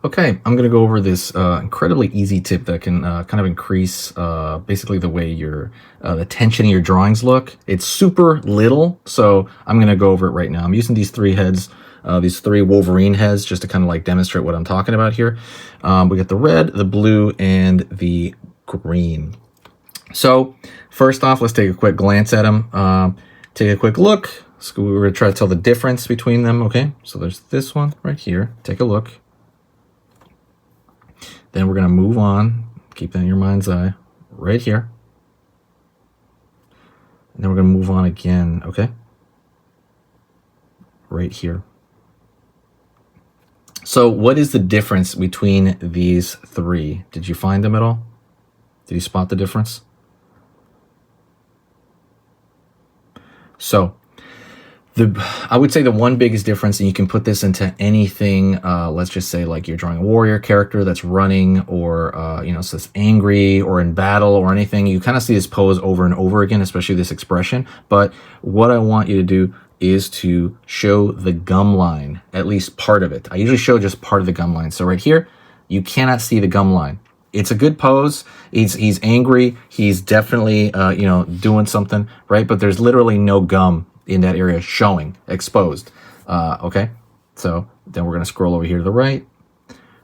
Okay, I'm going to go over this incredibly easy tip that can kind of increase basically the way the tension in your drawings look. It's super little, so I'm going to go over it right now. I'm using these three heads, these three Wolverine heads, just to kind of like demonstrate what I'm talking about here. We got the red, the blue, and the green. So first off, let's take a quick glance at them. Take a quick look. So we're going to try to tell the difference between them, okay? So there's this one right here. Take a look. Then we're going to move on, keep that in your mind's eye, right here. And then we're going to move on again, okay? Right here. So what is the difference between these three? Did you find them at all? Did you spot the difference? So I would say the one biggest difference, and you can put this into anything, let's just say like you're drawing a warrior character that's running or, so it's angry or in battle or anything. You kind of see this pose over and over again, especially this expression. But what I want you to do is to show the gum line, at least part of it. I usually show just part of the gum line. So right here, you cannot see the gum line. It's a good pose. He's angry. He's definitely, doing something, right? But there's literally no gum in that area showing, exposed. Okay, so then we're going to scroll over here to the right.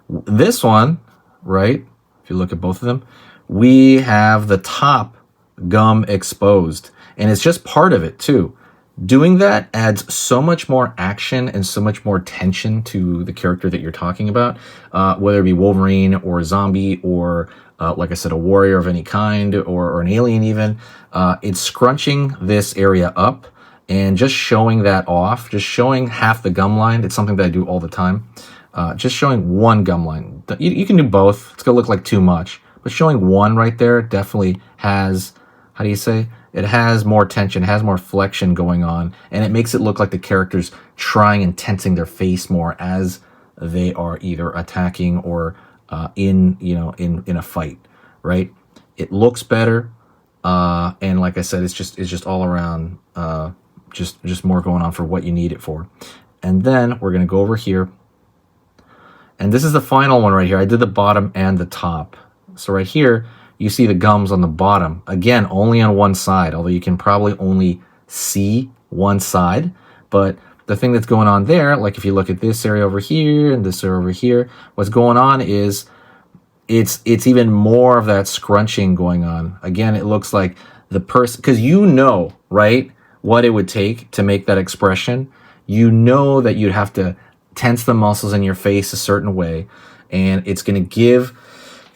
This one, right, if you look at both of them, we have the top gum exposed, and it's just part of it too. Doing that adds so much more action and so much more tension to the character that you're talking about, whether it be Wolverine or a zombie or, like I said, a warrior of any kind or an alien even. It's scrunching this area up and just showing that off, just showing half the gum line. It's something that I do all the time. Just showing one gum line. You can do both. It's going to look like too much. But showing one right there definitely has, how do you say? It has more tension, it has more flexion going on, and it makes it look like the character's trying and tensing their face more as they are either attacking or in a fight, right? It looks better, and like I said, it's just all around just more going on for what you need it for. And then we're gonna go over here, and this is the final one right here. I did the bottom and the top. So right here, you see the gums on the bottom. Again, only on one side, although you can probably only see one side. But the thing that's going on there, like if you look at this area over here and this area over here, what's going on is it's even more of that scrunching going on. Again, it looks like the person, because right, what it would take to make that expression. You know that you'd have to tense the muscles in your face a certain way, and it's going to give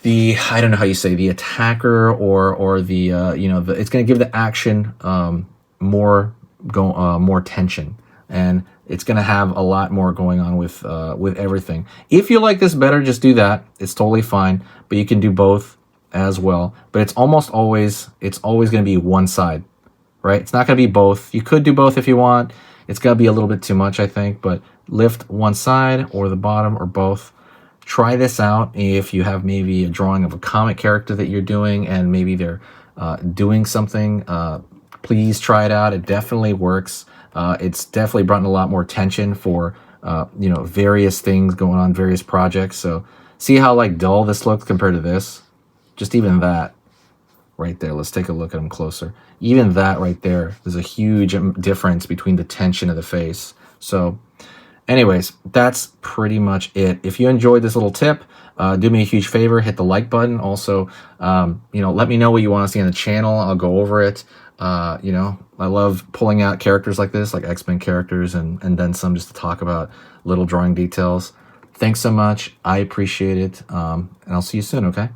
I don't know how you say, the attacker or the it's going to give the action more tension, and it's going to have a lot more going on with everything. If you like this better, just do that. It's totally fine, but you can do both as well. But it's almost always going to be one side, right? It's not going to be both. You could do both if you want. It's going to be a little bit too much, I think, but lift one side or the bottom or both. Try this out if you have maybe a drawing of a comic character that you're doing and maybe they're doing something. Please try it out. It definitely works. It's definitely brought in a lot more tension for various things going on, various projects. So see how like dull this looks compared to this? Just even that right there. Let's take a look at them closer. Even that right there, there's a huge difference between the tension of the face. So anyways, that's pretty much it. If you enjoyed this little tip, do me a huge favor, hit the like button. Also, let me know what you want to see on the channel. I'll go over it. I love pulling out characters like this, like X-Men characters, and then some, just to talk about little drawing details. Thanks so much. I appreciate it. And I'll see you soon, okay?